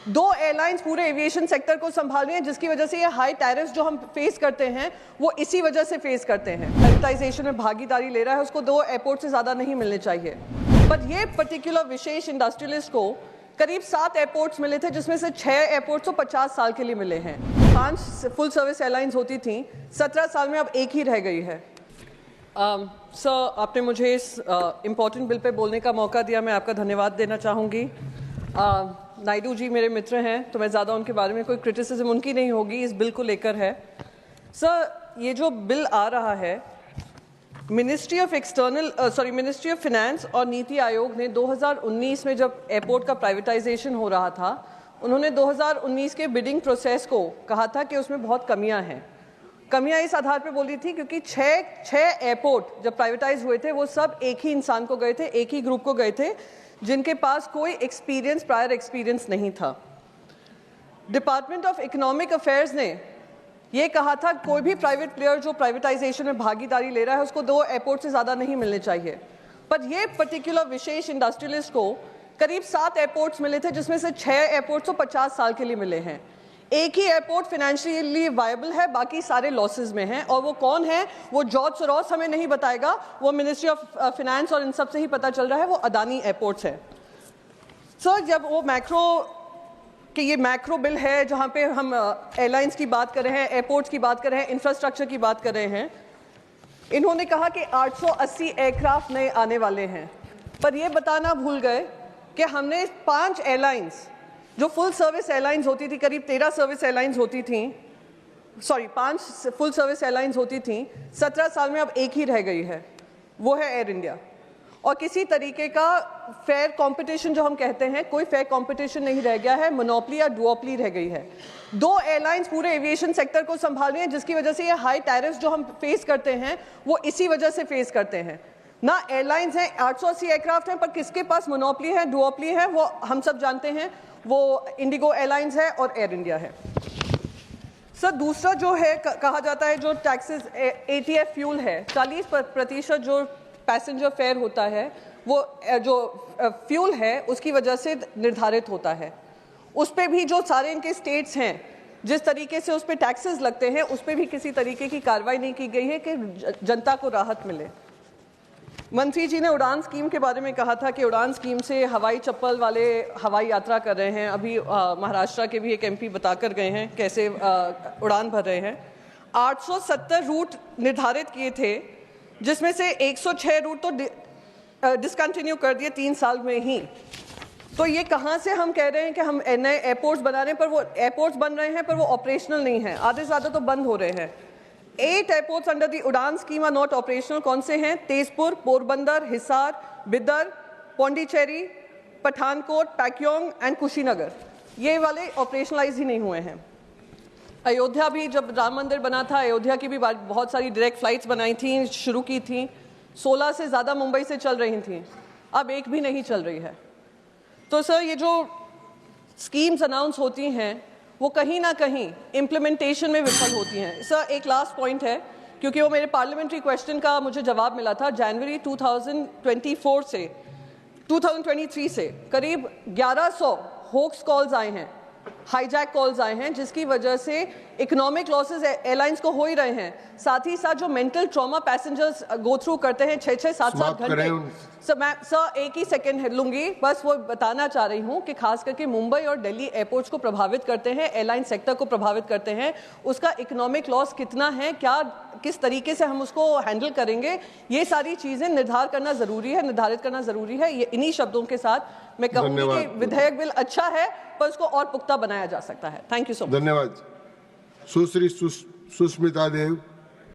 दो एयरलाइंस पूरे aviation sector को संभाल रही हैं, जिसकी वजह से ये हाई टैरिफ्स जो हम फेस करते हैं वो इसी वजह से फेस करते हैं। प्राइवेटाइजेशन में भागीदारी ले रहा है, उसको 2 एयरपोर्ट से ज़्यादा नहीं मिलने चाहिए। पर ये पर्टिकुलर विशेष इंडस्ट्रियलिस्ट को करीब 7 एयरपोर्ट्स मिले थे, जिसमें से 6 एयरपोर्ट्स तो 50 साल के लिए मिले हैं। 5 फुल सर्विस एयरलाइंस होती थी, 17 साल में अब एक ही रह गई है। सर, आपने मुझे इस इम्पोर्टेंट बिल पे बोलने का मौका दिया, मैं आपका धन्यवाद देना चाहूँगी। नायडू जी मेरे मित्र हैं, तो मैं ज़्यादा उनके बारे में कोई क्रिटिसिज्म उनकी नहीं होगी, इस बिल को लेकर है। सर, ये जो बिल आ रहा है, मिनिस्ट्री ऑफ फिनेंस और नीति आयोग ने 2019 में जब एयरपोर्ट का प्राइवेटाइजेशन हो रहा था, उन्होंने 2019 के बिडिंग प्रोसेस को कहा था कि उसमें बहुत कमियां हैं। कमियां इस आधार पर बोली थी क्योंकि छः एयरपोर्ट जब प्राइवेटाइज हुए थे वो सब एक ही इंसान को गए थे, एक ही ग्रुप को गए थे, जिनके पास कोई प्रायर एक्सपीरियंस नहीं था। डिपार्टमेंट ऑफ इकोनॉमिक अफेयर्स ने ये कहा था कोई भी प्राइवेट प्लेयर जो प्राइवेटाइजेशन में भागीदारी ले रहा है उसको 2 एयरपोर्ट से ज़्यादा नहीं मिलने चाहिए। पर ये पर्टिकुलर विशेष इंडस्ट्रियलिस्ट को करीब 7 एयरपोर्ट्स मिले थे, जिसमें से 6 एयरपोर्ट्स तो 50 साल के लिए मिले हैं। एक ही एयरपोर्ट फाइनेंशियली वायबल है, बाकी सारे लॉसेज में हैं। और वो कौन है, वो जॉर्ज सोरोस हमें नहीं बताएगा, वो मिनिस्ट्री ऑफ फिनेंस और इन सब से ही पता चल रहा है, वो अदानी एयरपोर्ट्स है। सर, जब वो ये मैक्रो बिल है जहाँ पे हम एयरलाइंस की बात कर रहे हैं, एयरपोर्ट्स की बात कर रहे हैं, इंफ्रास्ट्रक्चर की बात कर रहे हैं, इन्होंने कहा कि 880 एयरक्राफ्ट नए आने वाले हैं। पर ये बताना भूल गए कि हमने 5 एयरलाइंस जो फुल सर्विस एयरलाइंस होती थी, करीब 13 सर्विस एयरलाइंस होती थी, 5 फुल सर्विस एयरलाइंस होती थी, 17 साल में अब एक ही रह गई है, वो है एयर इंडिया। और किसी तरीके का फेयर कंपटीशन जो हम कहते हैं, कोई फेयर कंपटीशन नहीं रह गया है, मोनोपोली या डुओपोली रह गई है। 2 एयरलाइंस पूरे एविएशन सेक्टर को संभाल रही हैं, जिसकी वजह से ये हाई टैरिफ्स जो हम फेस करते हैं वो इसी वजह से फेस करते हैं। ना एयरलाइंस हैं, 880 एयरक्राफ्ट हैं, पर किसके पास मोनोपोली है, डुओपोली है, वो हम सब जानते हैं, वो इंडिगो एयरलाइंस है और एयर इंडिया है। सर, दूसरा जो है कहा जाता है जो टैक्सेस ATF फ्यूल है, 40% जो पैसेंजर फेयर होता है वो जो फ्यूल है उसकी वजह से निर्धारित होता है। उस पर भी जो सारे इनके स्टेट्स हैं, जिस तरीके से उस पर टैक्सेस लगते हैं, उस पर भी किसी तरीके की कार्रवाई नहीं की गई है कि जनता को राहत मिले। मंत्री जी ने उड़ान स्कीम के बारे में कहा था कि उड़ान स्कीम से हवाई चप्पल वाले हवाई यात्रा कर रहे हैं। अभी महाराष्ट्र के भी एक MP बताकर गए हैं कैसे उड़ान भर रहे हैं। 870 रूट निर्धारित किए थे, जिसमें से 106 रूट तो डिसकंटिन्यू कर दिए 3 साल में ही। तो ये कहाँ से हम कह रहे हैं कि हम नए एयरपोर्ट्स बना रहे हैं, पर वो एयरपोर्ट्स बन रहे हैं पर वो ऑपरेशनल नहीं है, आधे से ज़्यादा तो बंद हो रहे हैं। 8 एयरपोर्ट्स अंडर दी उड़ान स्कीम आर नॉट ऑपरेशनल। कौन से हैं? तेजपुर, पोरबंदर, हिसार, बिदर, पौंडीचेरी, पठानकोट, पैक्योंग एंड कुशीनगर, ये वाले ऑपरेशनलाइज ही नहीं हुए हैं। अयोध्या भी जब राम मंदिर बना था, अयोध्या की भी बहुत सारी डायरेक्ट फ्लाइट्स बनाई थी, शुरू की थी, 16 से ज़्यादा मुंबई से चल रही थी, अब एक भी नहीं चल रही है। तो सर, ये जो स्कीम्स अनाउंस होती हैं वो कहीं ना कहीं इम्प्लीमेंटेशन में विफल होती हैं। सर, एक लास्ट पॉइंट है, क्योंकि वो मेरे पार्लियामेंट्री क्वेश्चन का मुझे जवाब मिला था। जनवरी 2023 से करीब 1100 होक्स कॉल्स आए हैं, हाईजैक कॉल्स आए हैं, जिसकी वजह से इकोनॉमिक लॉसेस एयरलाइंस को हो ही रहे हैं। साथ ही साथ जो mental trauma passengers go through करते हैं 6-6, 7-7 घंटे। सर, एक ही सेकंड लूंगी, बस वो बताना चाह रही हूँ कि खास करके मुंबई और दिल्ली एयरपोर्ट्स को प्रभावित करते हैं, एयरलाइन सेक्टर को प्रभावित करते हैं। उसका इकोनॉमिक लॉस कितना है, किस तरीके से हम उसको हैंडल करेंगे, ये सारी चीज़ें निर्धारित करना ज़रूरी है। ये इन्हीं शब्दों के साथ मैं कहूँगी कि विधेयक बिल अच्छा है, पर उसको और पुख्ता बनाया जा सकता है। Thank you so much. धन्यवाद। सुश्री सुष्मिता देव।